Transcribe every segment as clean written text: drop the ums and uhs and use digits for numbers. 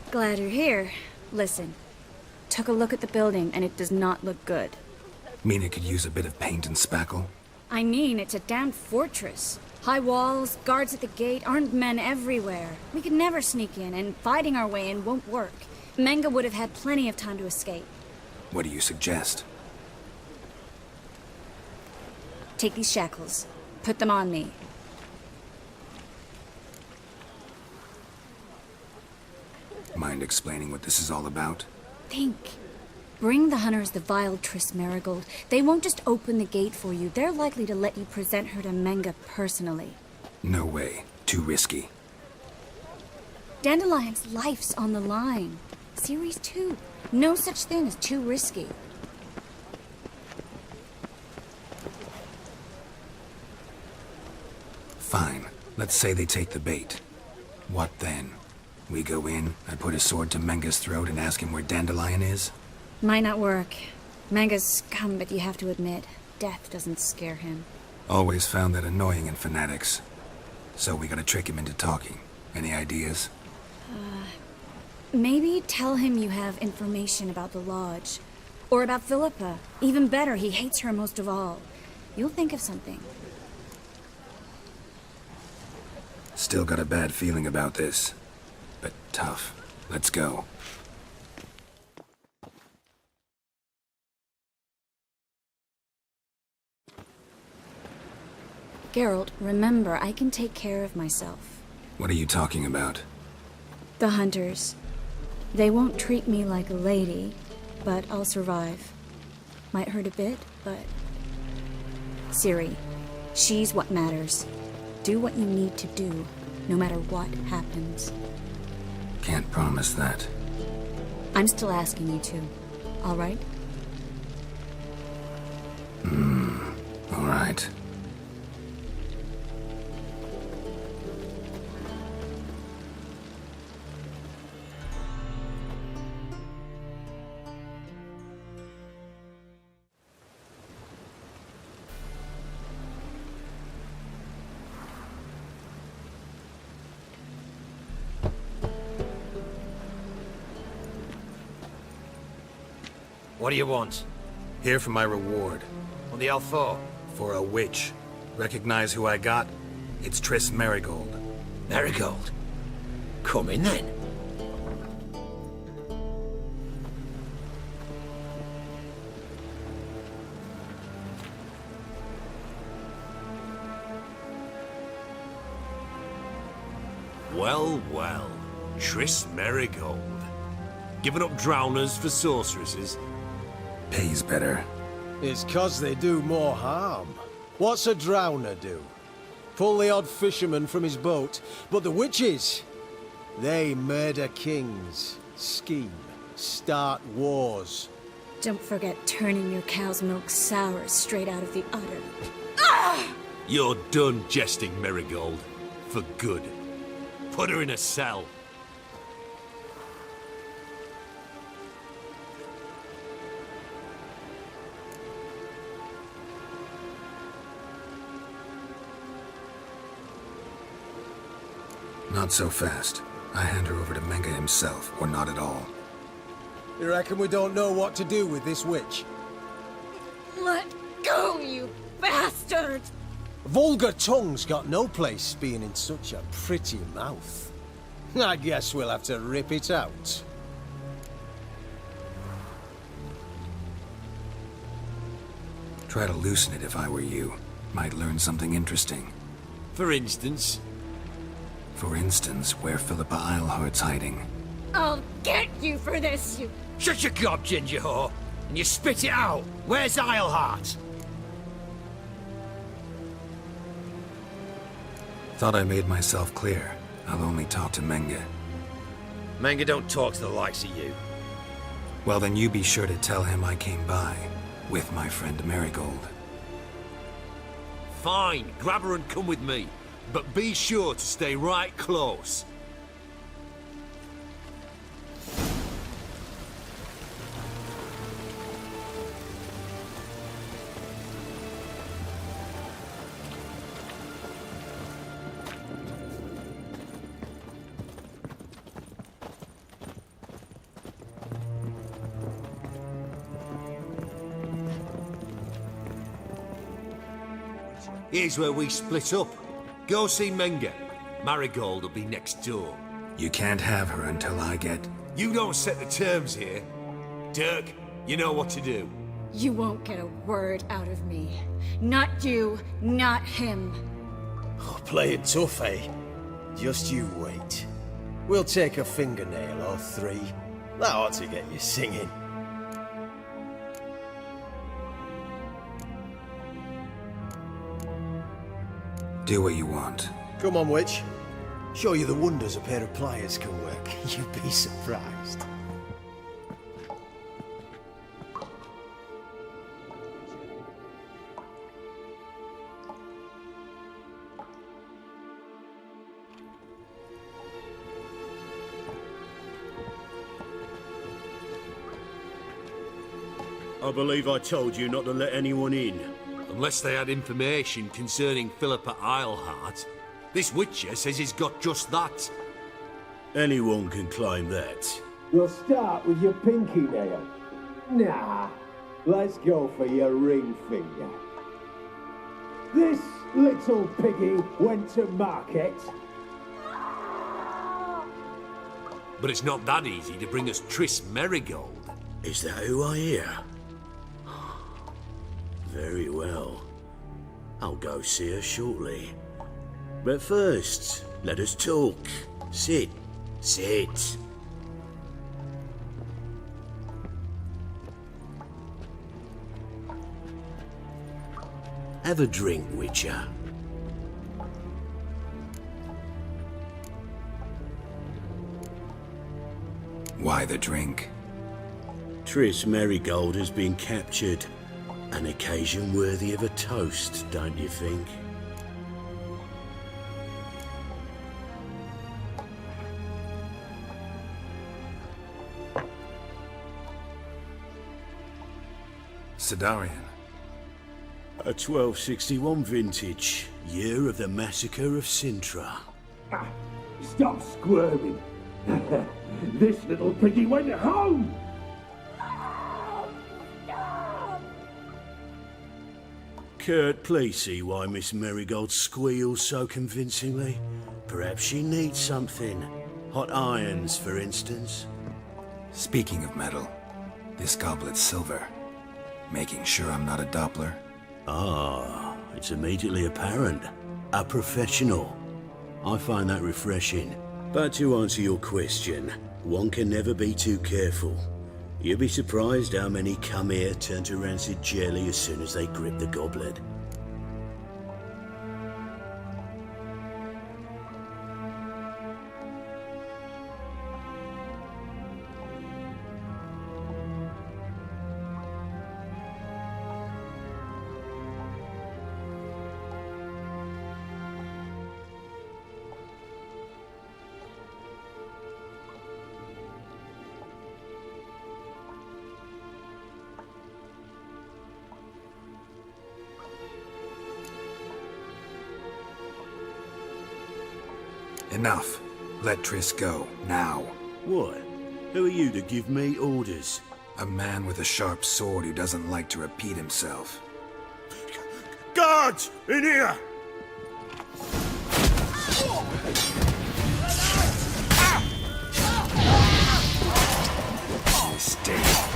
Glad you're here. Listen, took a look at the building and it does not look good. Mean it could use a bit of paint and spackle? I mean, it's a damn fortress. High walls, guards at the gate, armed men everywhere. We could never sneak in, and fighting our way in won't work. Menga would have had plenty of time to escape. What do you suggest? Take these shackles. Put them on me. Mind explaining what this is all about? Think. Bring the hunters the vile Triss Marigold. They won't just open the gate for you. They're likely to let you present her to Menga personally. No way. Too risky. Dandelion's life's on the line. Series 2. No such thing as too risky. Fine. Let's say they take the bait. What then? We go in, I put a sword to Menga's throat and ask him where Dandelion is? Might not work. Menga's scum, but you have to admit, death doesn't scare him. Always found that annoying in fanatics. So we gotta trick him into talking. Any ideas? Maybe tell him you have information about the Lodge. Or about Philippa. Even better, he hates her most of all. You'll think of something. Still got a bad feeling about this. But tough. Let's go. Geralt, remember, I can take care of myself. What are you talking about? The hunters. They won't treat me like a lady, but I'll survive. Might hurt a bit, but... Ciri, she's what matters. Do what you need to do, no matter what happens. Can't promise that. I'm still asking you to, all right? All right. What do you want? Here for my reward. What the hell for? For a witch. Recognize who I got? It's Triss Marigold. Marigold? Come in then. Well, well. Triss Marigold. Giving up drowners for sorceresses? Pays better. It's 'cause they do more harm. What's a drowner do? Pull the odd fisherman from his boat. But the witches, they murder kings, scheme, start wars. Don't forget turning your cow's milk sour straight out of the udder. You're done jesting, Marigold. For good. Put her in a cell. Not so fast. I hand her over to Menga himself, or not at all. You reckon we don't know what to do with this witch? Let go, you bastard! Vulgar tongue's got no place being in such a pretty mouth. I guess we'll have to rip it out. Try to loosen it if I were you. Might learn something interesting. For instance? For instance, where Philippa Eilhart's hiding. I'll get you for this, you... Shut your gob, ginger whore, and you spit it out. Where's Eilhart? Thought I made myself clear. I'll only talk to Menga. Menga don't talk to the likes of you. Well, then you be sure to tell him I came by. With my friend Marigold. Fine, grab her and come with me. But be sure to stay right close. Here's where we split up. Go see Menga. Marigold will be next door. You can't have her until I get... You don't set the terms here. Dirk, you know what to do. You won't get a word out of me. Not you, not him. Oh, playing tough, eh? Just you wait. We'll take a fingernail or three. That ought to get you singing. Do what you want. Come on, witch. Show you the wonders a pair of pliers can work. You'd be surprised. I believe I told you not to let anyone in. Unless they had information concerning Philippa Eilhart. This Witcher says he's got just that. Anyone can claim that. We'll start with your pinky nail. Nah, let's go for your ring finger. This little piggy went to market. But it's not that easy to bring us Triss Merigold. Is that who I hear? Very well. I'll go see her shortly. But first, let us talk. Sit. Sit. Have a drink, Witcher. Why the drink? Triss Merigold has been captured. An occasion worthy of a toast, don't you think? Sidarian. A 1261 vintage, year of the massacre of Sintra. Stop squirming. This little piggy went home. Kurt, please see why Miss Merigold squeals so convincingly. Perhaps she needs something. Hot irons, for instance. Speaking of metal, this goblet's silver. Making sure I'm not a Doppler. Ah, it's immediately apparent. A professional. I find that refreshing. But to answer your question, one can never be too careful. You'll be surprised how many come here turn to rancid jelly as soon as they grip the goblet. Enough. Let Triss go, now. What? Who are you to give me orders? A man with a sharp sword who doesn't like to repeat himself. Guards! In here! Stay.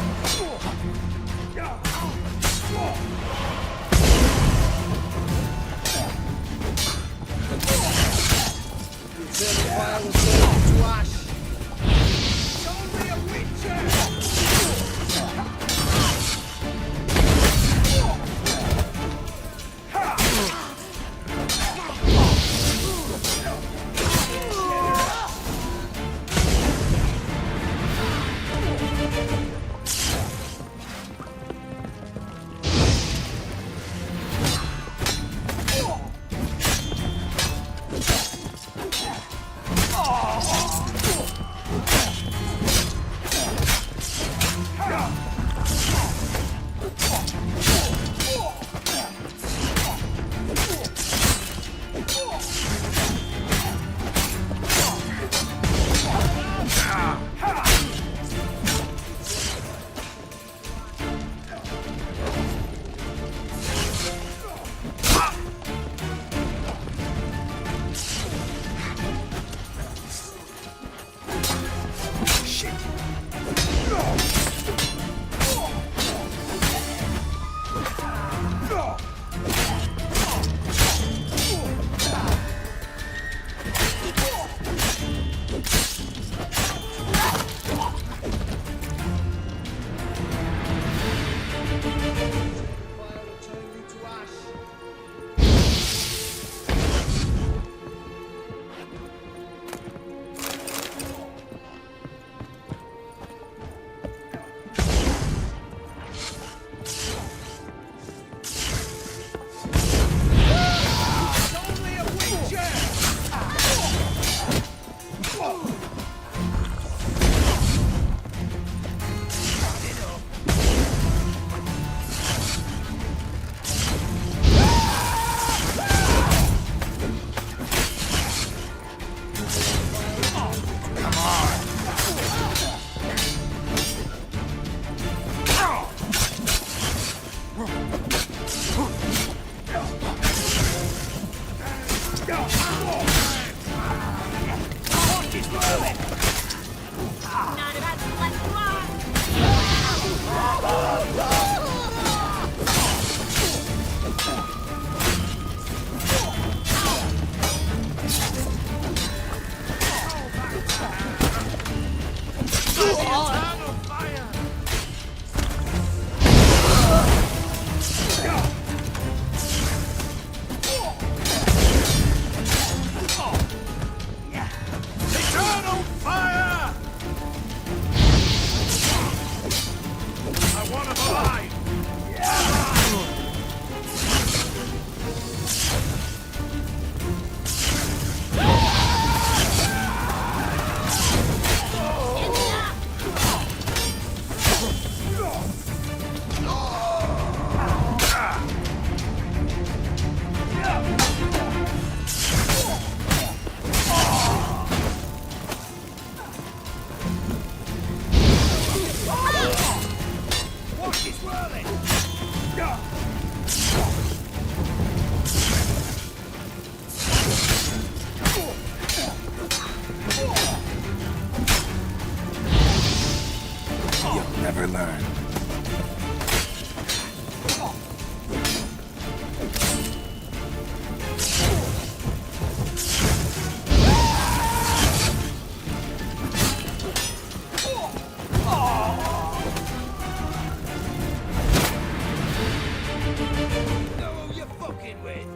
it.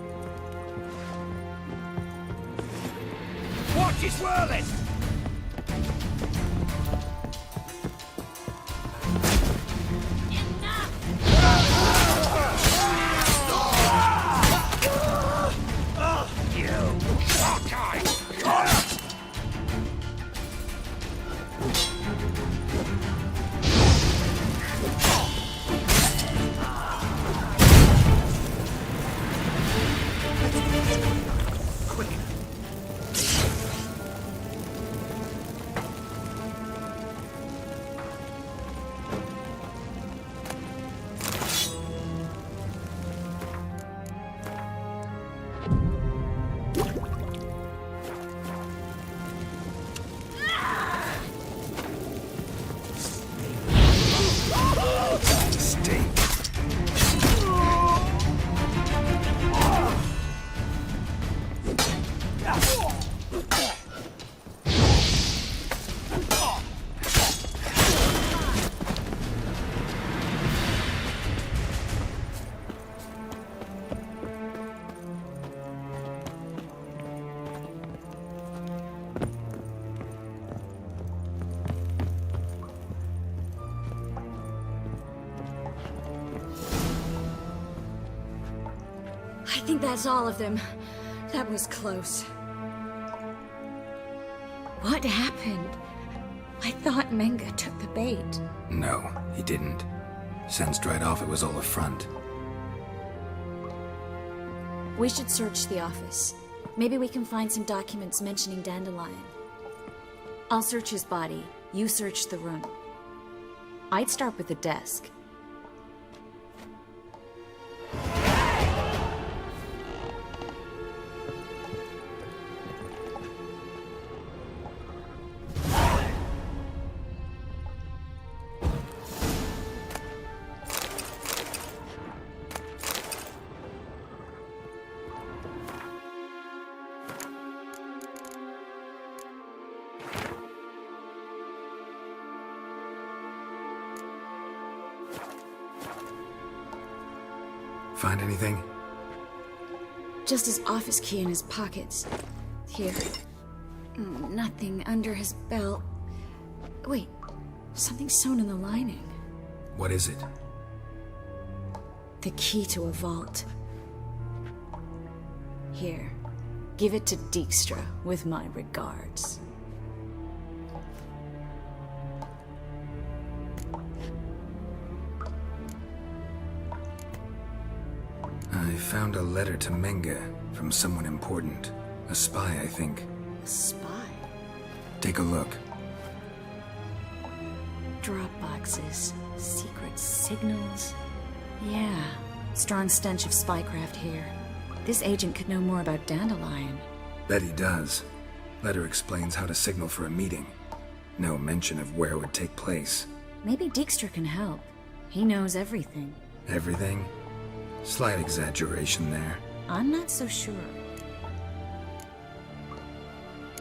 Watch it swirling! I think that's all of them. That was close. What happened? I thought Menga took the bait. No, he didn't. Sensed right off it was all a front. We should search the office. Maybe we can find some documents mentioning Dandelion. I'll search his body. You search the room. I'd start with the desk. Find anything? Just his office key in his pockets. Here. Nothing under his belt. Wait, something sewn in the lining. What is it? The key to a vault. Here. Give it to Dijkstra with my regards. I found a letter to Menga from someone important. A spy, I think. A spy? Take a look. Drop boxes. Secret signals. Yeah. Strong stench of spycraft here. This agent could know more about Dandelion. Bet he does. Letter explains how to signal for a meeting. No mention of where it would take place. Maybe Dijkstra can help. He knows everything. Everything? Slight exaggeration there. I'm not so sure.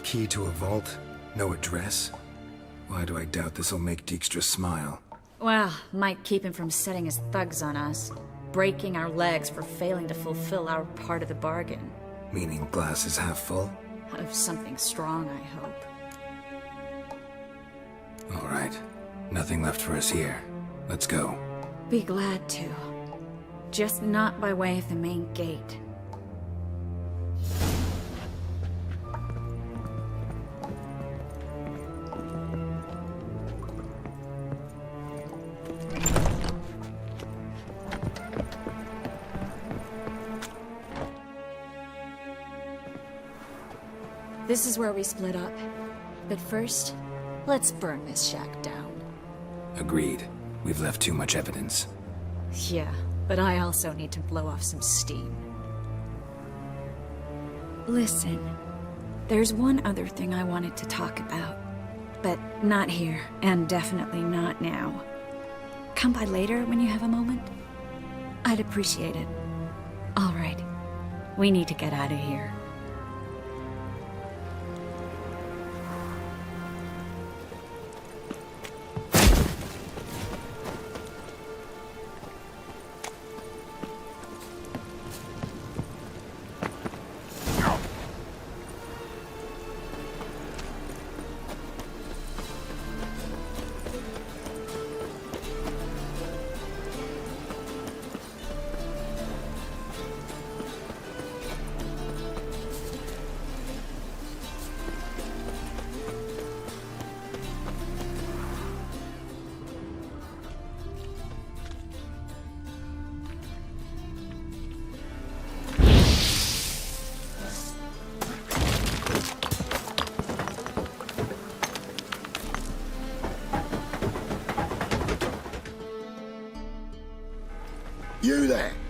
Key to a vault? No address? Why do I doubt this'll make Dijkstra smile? Well, might keep him from setting his thugs on us. Breaking our legs for failing to fulfill our part of the bargain. Meaning glass is half full? Of something strong, I hope. All right. Nothing left for us here. Let's go. Be glad to. Just not by way of the main gate. This is where we split up. But first, let's burn this shack down. Agreed. We've left too much evidence. Yeah, but I also need to blow off some steam. Listen, there's one other thing I wanted to talk about. But not here, and definitely not now. Come by later when you have a moment? I'd appreciate it. All right. We need to get out of here.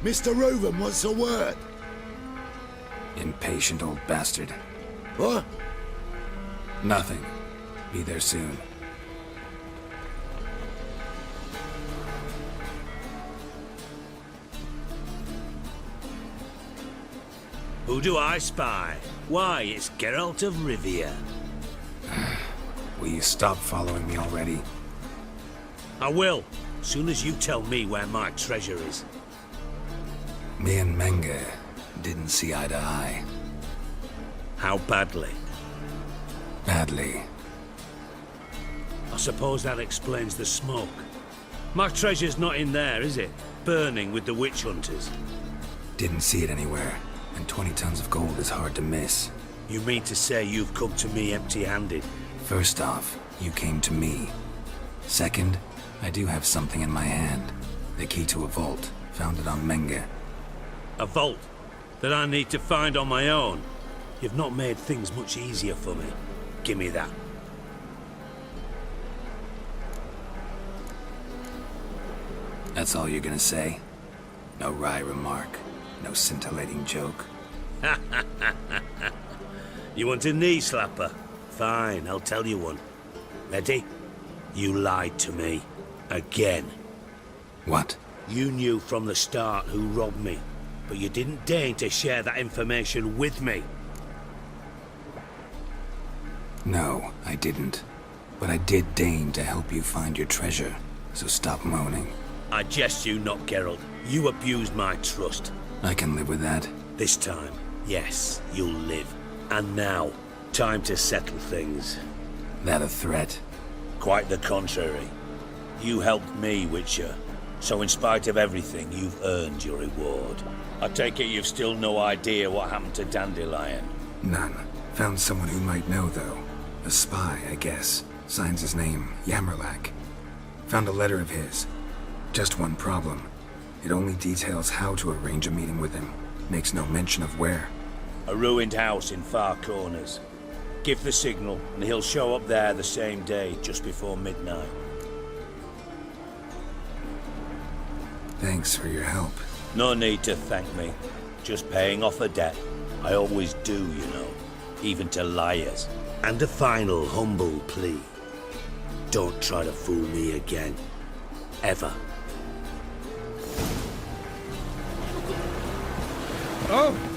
Mr. Reuven wants a word. Impatient old bastard. What? Nothing. Be there soon. Who do I spy? Why, it's Geralt of Rivia. Will you stop following me already? I will, soon as you tell me where my treasure is. Me and Menge didn't see eye to eye. How badly? Badly. I suppose that explains the smoke. My treasure's not in there, is it? Burning with the witch hunters. Didn't see it anywhere, and 20 tons of gold is hard to miss. You mean to say you've come to me empty-handed? First off, you came to me. Second, I do have something in my hand. The key to a vault, found it on Menge. A vault that I need to find on my own? You've not made things much easier for me. Give me that. That's all you're gonna say? No wry remark, no scintillating joke? You want a knee slapper? Fine, I'll tell you one. Ready? You lied to me. Again. What? You knew from the start who robbed me, but you didn't deign to share that information with me. No, I didn't. But I did deign to help you find your treasure, so stop moaning. I jest you not, Geralt. You abused my trust. I can live with that. This time, yes, you'll live. And now, time to settle things. That a threat? Quite the contrary. You helped me, Witcher. So in spite of everything, you've earned your reward. I take it you've still no idea what happened to Dandelion. None. Found someone who might know, though. A spy, I guess. Signs his name, Yamerlak. Found a letter of his. Just one problem. It only details how to arrange a meeting with him. Makes no mention of where. A ruined house in Far Corners. Give the signal, and he'll show up there the same day, just before midnight. Thanks for your help. No need to thank me. Just paying off a debt. I always do, you know. Even to liars. And a final humble plea. Don't try to fool me again. Ever. Oh!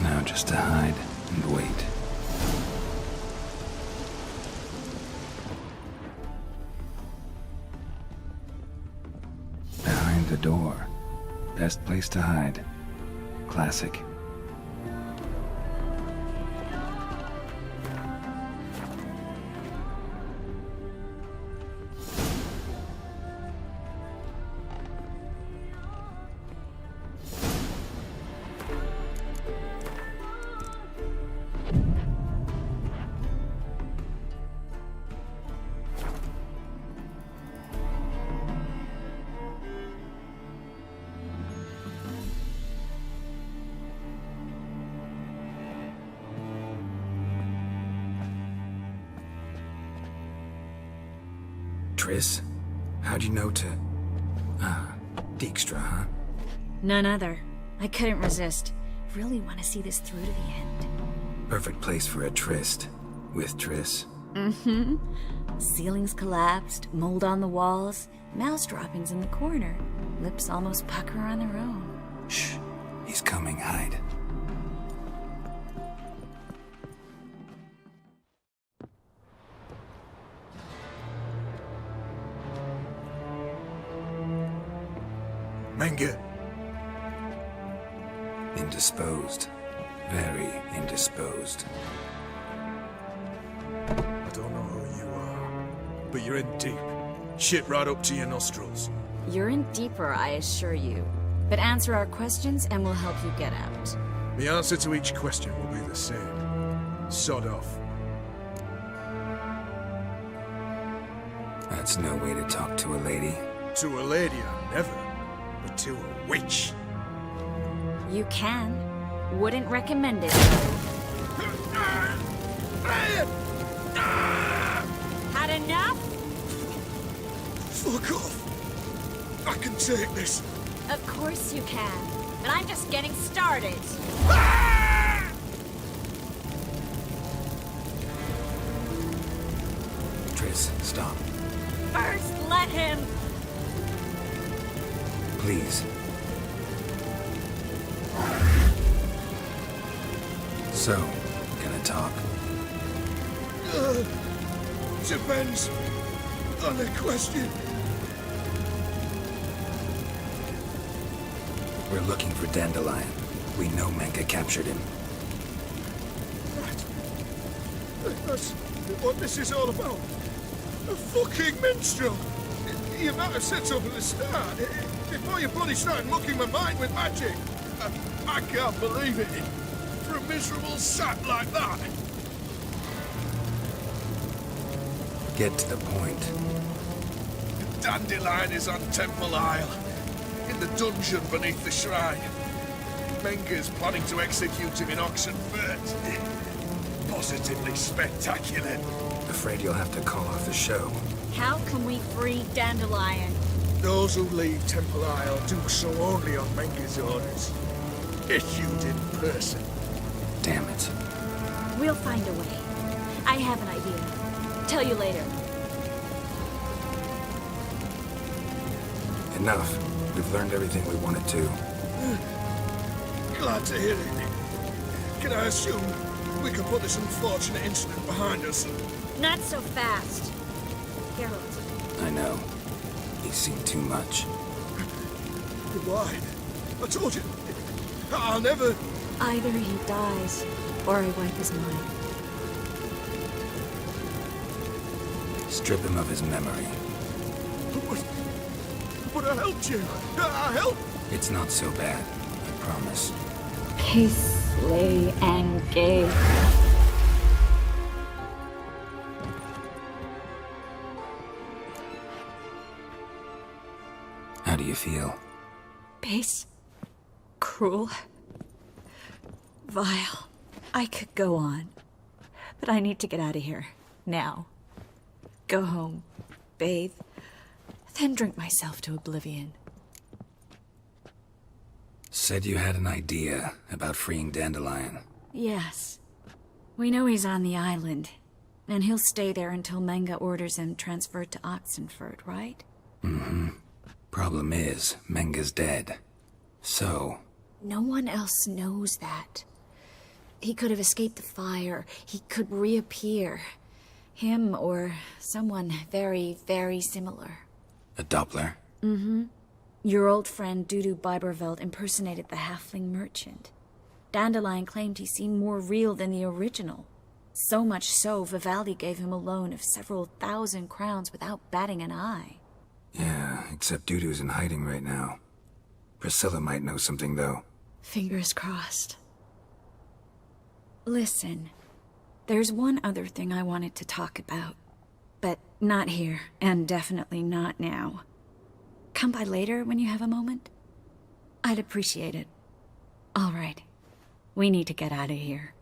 Now just to hide and wait. Behind the door. Best place to hide. Classic. Triss, how'd you know to... Dijkstra, huh? None other. I couldn't resist. Really want to see this through to the end. Perfect place for a tryst. With Triss. Mm-hmm. Ceilings collapsed, mold on the walls, mouse droppings in the corner. Lips almost pucker on their own. Shh. He's coming, hide. Menge. Indisposed. Very indisposed. I don't know who you are, but you're in deep. Shit right up to your nostrils. You're in deeper, I assure you. But answer our questions and we'll help you get out. The answer to each question will be the same. Sod off. That's no way to talk to a lady. To a lady, I never. But to a witch. You can. Wouldn't recommend it. Had enough? Fuck off. I can take this. Of course you can. But I'm just getting started. Triss, stop. First, let him. Please. So, gonna talk? Depends on the question. We're looking for Dandelion. We know Menka captured him. Right. That's what this is all about. A fucking minstrel. You might have said so from the start. Before you bloody started mucking my mind with magic. I can't believe it. For a miserable sap like that. Get to the point. Dandelion is on Temple Isle. In the dungeon beneath the shrine. Menga's planning to execute him in Oxenfurt. Positively spectacular. Afraid you'll have to call off the show. How can we free Dandelion? Those who leave Temple Isle do so only on Menga's orders. Issued in person. Damn it. We'll find a way. I have an idea. Tell you later. Enough. We've learned everything we wanted to. Glad to hear it. Can I assume we can put this unfortunate incident behind us? Not so fast. Geralt. I know. He's seen too much. Why? I told you. I'll never... Either he dies, or I wipe his mind. Strip him of his memory. But I helped you. I helped. It's not so bad. I promise. Peacefully and gay. How do you feel? Base. Cruel. Vile. I could go on. But I need to get out of here. Now. Go home. Bathe. Then drink myself to oblivion. Said you had an idea about freeing Dandelion. Yes. We know he's on the island. And he'll stay there until Menga orders him transferred to Oxenfurt, right? Mm-hmm. Problem is, Menga's dead. So... No one else knows that. He could have escaped the fire. He could reappear. Him or someone very, very similar. A Doppler? Mm-hmm. Your old friend Dudu Biberveld impersonated the halfling merchant. Dandelion claimed he seemed more real than the original. So much so, Vivaldi gave him a loan of several thousand crowns without batting an eye. Yeah, except Dudu's in hiding right now. Priscilla might know something, though. Fingers crossed. Listen, there's one other thing I wanted to talk about. But not here, and definitely not now. Come by later when you have a moment? I'd appreciate it. All right. We need to get out of here.